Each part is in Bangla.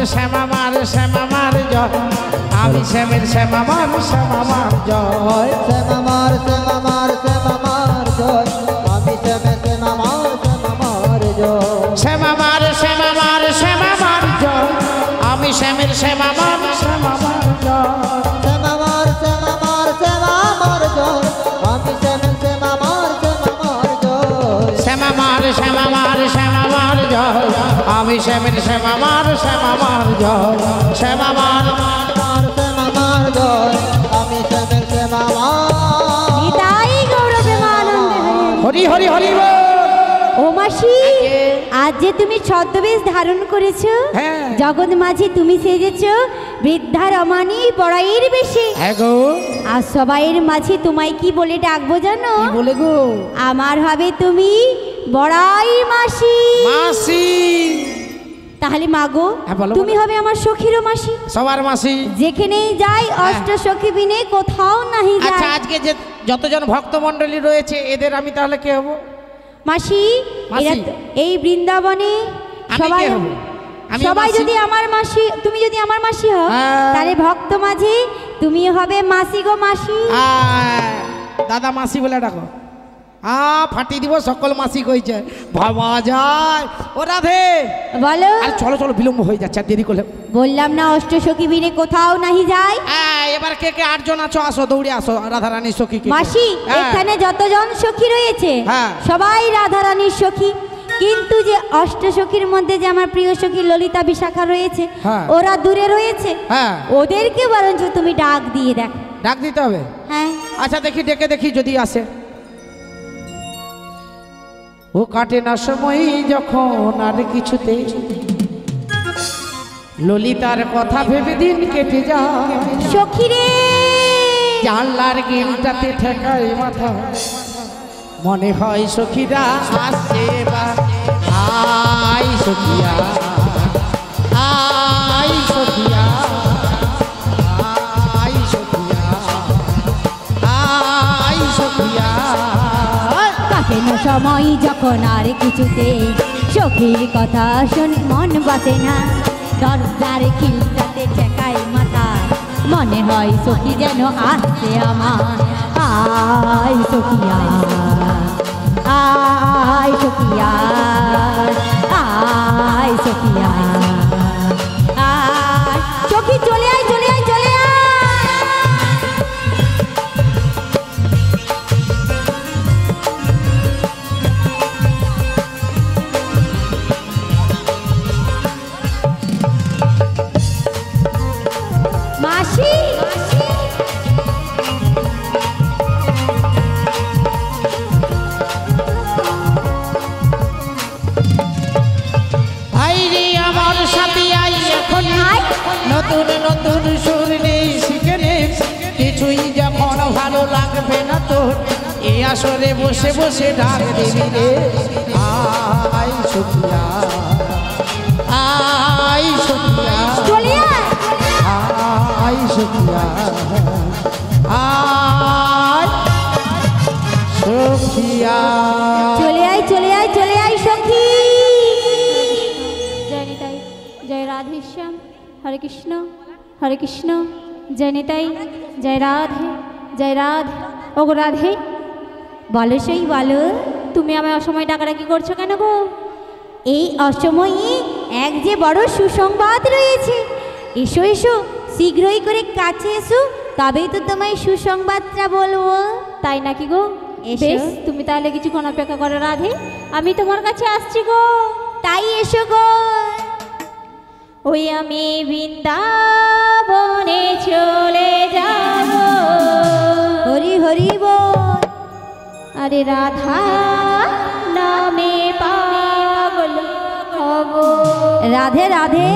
শ্যামামার শ্যামামার জয় আমি শ্যামের শ্যামামার শ্যামামার জয় শ্যামামার শ্যামামার শ্যামামার জয় আমি শ্যামের শ্যামামার শ্যামামার জয় শ্যামামার শ্যামামার শ্যামামার জয় আমি শ্যামের শ্যামামার শ্যামামার জয় শ্যামামার শ্যামামার শ্যামামার জয় আমি শ্যামের শ্যামামার শ্যামামার জয় শ্যামামার শ্যামামার শ্যামামার জয় আমি শ্যামের শ্যামামার শ্যামামার জয় শ্যামামার শ্যামামার জয় আমি শ্যামের শ্যামামার নিতাই গৌরবে আনন্দে হরি হরি হরি বল। ও মাসি আজ যে তুমি ছদ্মবেশ ধারণ করেছো হ্যাঁ। জগৎ মাঝি তুমি সেজেছো বৃদ্ধা রমানি বড়াইয়ের বেশে হ্যাঁ গো আর সবাইয়ের মাঝে তোমায় কি বলে ডাকবো জানো কি বলে গো আমার হবে তুমি বড়াই মাসি মাসি তাহলে মাগো হ্যাঁ, বলো, তুমি বলো। হবে আমার সখীরও মাসি সবার মাসি যেখানেই যাই অষ্ট সখী বিনে কোথাও নাহি আচ্ছা যায় আজকে যে যতজন ভক্তমণ্ডলী রয়েছে এদের আমি তাহলে কে হব মাসি মাসি। এরা এই বৃন্দাবনে আমি সবাই কে হব? আমি সবাই মাসি? যদি আমার মাসি তুমি যদি আমার মাসি হও হ্যাঁ। তাহলে ভক্ত মাঝে তুমি হবে মাসি গো মাসি দাদা মাসি বলে ডাকো ফাটি দিব সকল মাসি কইছে ভাবা যায় ও রাধে বলো আর চলো চলো বিলম্ব হয়ে যাচ্ছে আর দেরি করলে বললাম না অষ্ট সখী বিনে কোথাও নাহি যায় এবার কে কে 8 জন আছো আসো দৌড়ে আসো রাধা রানী সখী কে মাসি এখানে যতজন সখী রয়েছে হ্যাঁ। সবাই রাধা রানীর সখী কিন্তু যে অষ্ট সখীর মধ্যে যে আমার প্রিয় সখী ললিতা বিশাখা রয়েছে হ্যাঁ। ওরা দূরে রয়েছে হ্যাঁ ওদেরকে বরঞ্চ তুমি ডাক দিয়ে দেখো ডাক দিতে হবে হ্যাঁ আচ্ছা দেখি ডেকে দেখি যদি আসে ও কাটে না সময় যখন আর কিছুতে ললিতার কথা ভেবে দিন কেটে যায় সখী রে জানলার গিলটাতে ঠেকায় মাথা মনে হয় সখীরা আসছে বা আই সখিয়া আই সখিয়া আই সখিয়া আই সখিয়া কাটে না সময় যখন আর কিছুতে সখীর কথা শুনে মন বাঁচে না দরজার খিলটাতে ঠেকায় মাথা মনে হয় সখী যেন আসছে আমার আই সখিয়া আই সখিয়া আই সখিয়া আয় সখী চলে আয় চলে আয় চলে আয় মাসি আইরে আমার সাথে আই এখন নতুন নতুন সুর নেই শিখে নে কিছুই যখন ভালো লাগবে না তোর এই আসরে বসে বসে ডাক দিবি রে আই সখিয়া আই সখিয়া চলে আয় আই সখিয়া আই সখিয়া চলে আয় চলে আয় চলে আয় সখী জয় নিতাই জয় রাধেশ্যাম হরে কৃষ্ণ জয় নিতাই জয় রাধে ওগো রাধে বলো সেই বলো তুমি আমায় অসময় ডাকাডাকি করছো কেন গো এই অসময়ে এক যে বড় সুসংবাদ রয়েছে এসো এসো শীঘ্রই করে কাছে এসো তবেই তো তোমায় সুসংবাদটা বলবো তাই নাকি গো বেশ তুমি তাহলে কিছুক্ষণ অপেক্ষা করো রাধে আমি তোমার কাছে আসছি গো তাই এসো গো ওই আমি বৃন্দাবনে চলে যাব হরি হরি বল আরে রাধা নামে পাগল হব রাধে রাধে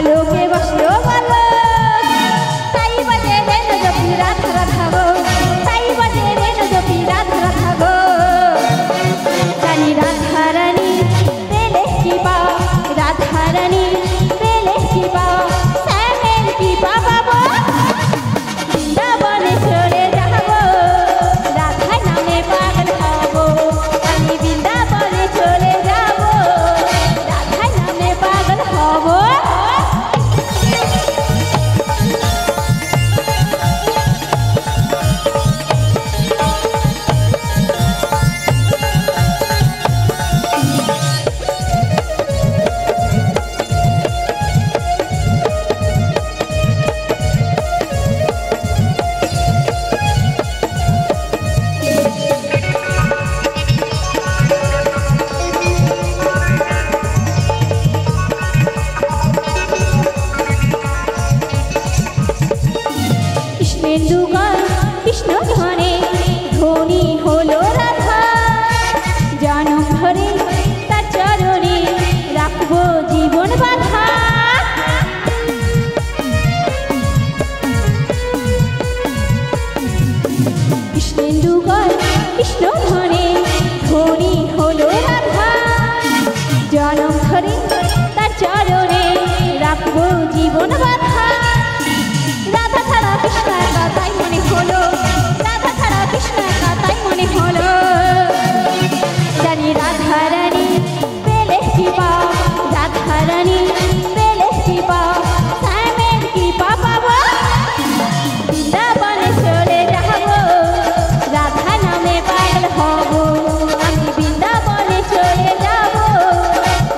বালকে বসলো বালক তাই বাজে রে নজপি রাধা রাধা গো তাই বাজে রে নজপি রাধা রাধা গো রানী রাধা রানী পেলে কি পাও রাধা রানী পেলে কি পাও শ্যামের কি পাবো বৃন্দাবনে চলে যাবো রাধা নামে পাগল হবো আমি বৃন্দাবনে চলে যাবো রাধা নামে পাগল হবো কৃষ্ণেন্দুগণ কৃষ্ণ ধনে ধনী হলো রাধা জনম ধরে তার চরণে রাখবো জীবন বাধা কৃষ্ণেন্দুগণ কৃষ্ণ ধনে ধনী হলো রাধা জনম ধরে তার চরণে রাখবো জীবন বাধা রাধা ছাড়া কৃষ্ণ একা তাই মনে হলো রাধা ছাড়া কৃষ্ণ একা তাই মনে হলো জানি রাধা রানী পেলে কি পাও রাধা রানী পেলে কি পাও শ্যামের কি পাবো বৃন্দাবনে চলে যাবো রাধা নামে পাগল হবো আমি বৃন্দাবনে চলে যাবো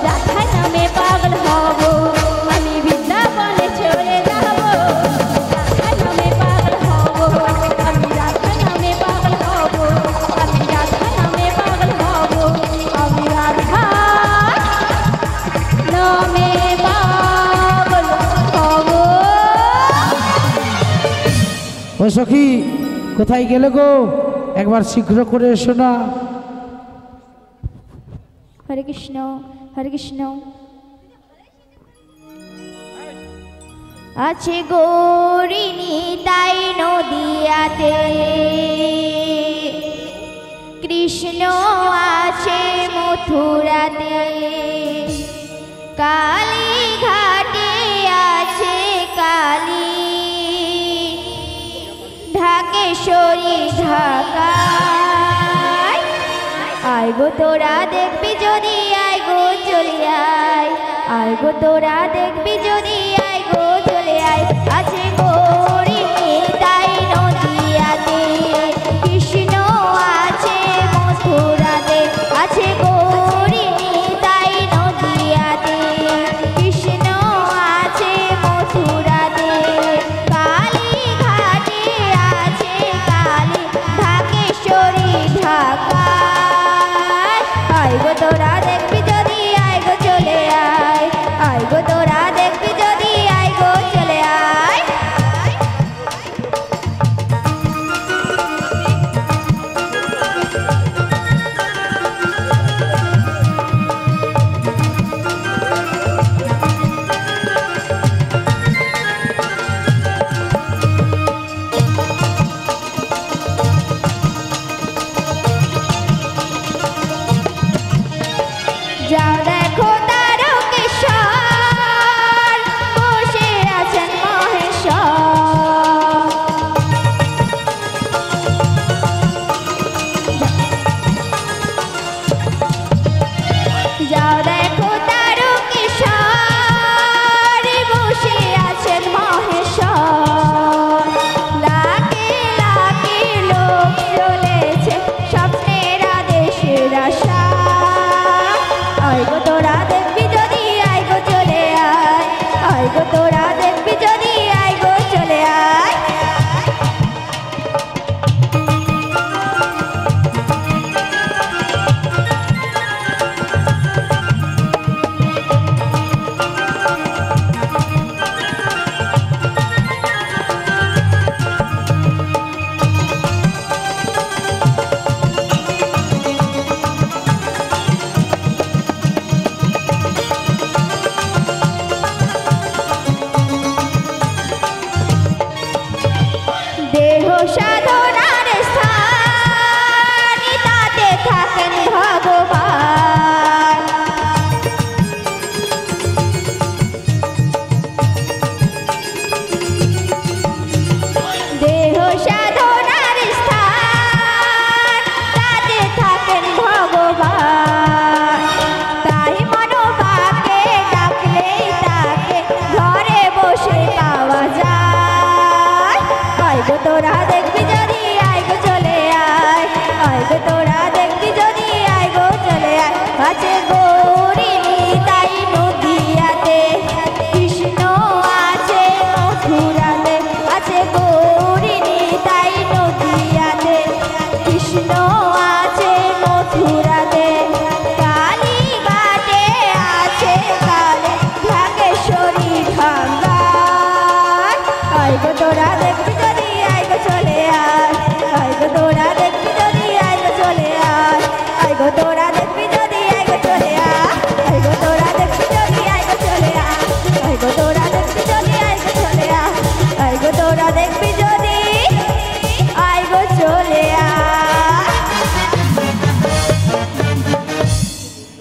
রাধা নামে পাগল হবো আমি বৃন্দাবনে চলে যাবো রাধা নামে পাগল হবো আমি রাধা নামে পাগল হবো আমি রাধা নামে পাগল হবো আমি রাধা নামে পাগল হবো ও সখী কোথায় গেলে গো একবার শীঘ্র করে এসো না হরে কৃষ্ণ হরে কৃষ্ণ আছে গৌরিনী তাই নদিয়াতে কৃষ্ণ আছে মথুরাতে কালী ঘাটে আছে কালী ঢাকেশ্বরী ঢাকায় আয় গো তোরা দেখবি যদি আয় গো চলে আয় গো তোরা দেখবি যদি আয় গো চলে আয় আছে গৌরিনী তাই নদিয়াতে কৃষ্ণ আছে মথুরাতে আছে গৌরিনী তাই নদিয়াতে কৃষ্ণ আছে মথুরাতে কালী ঘাটে আছে কালী ঢাকেশ্বরী ঢাকায় আয় গো তোরা দেখবি যদি আয় গো চলে আয় গো তোরা দেখবি যদি সাধনার স্থান তাতে থাকেন ভগবান। দেহ সাধনার স্থান তাতে থাকেন ভগবান। তাই মনোবাকে ডাকলেই তাকে ঘরে বসে পাওয়া যায়। আয় গো তোরা দেখবি যদি, আয় গো চলে আয়, আয় গো তোরা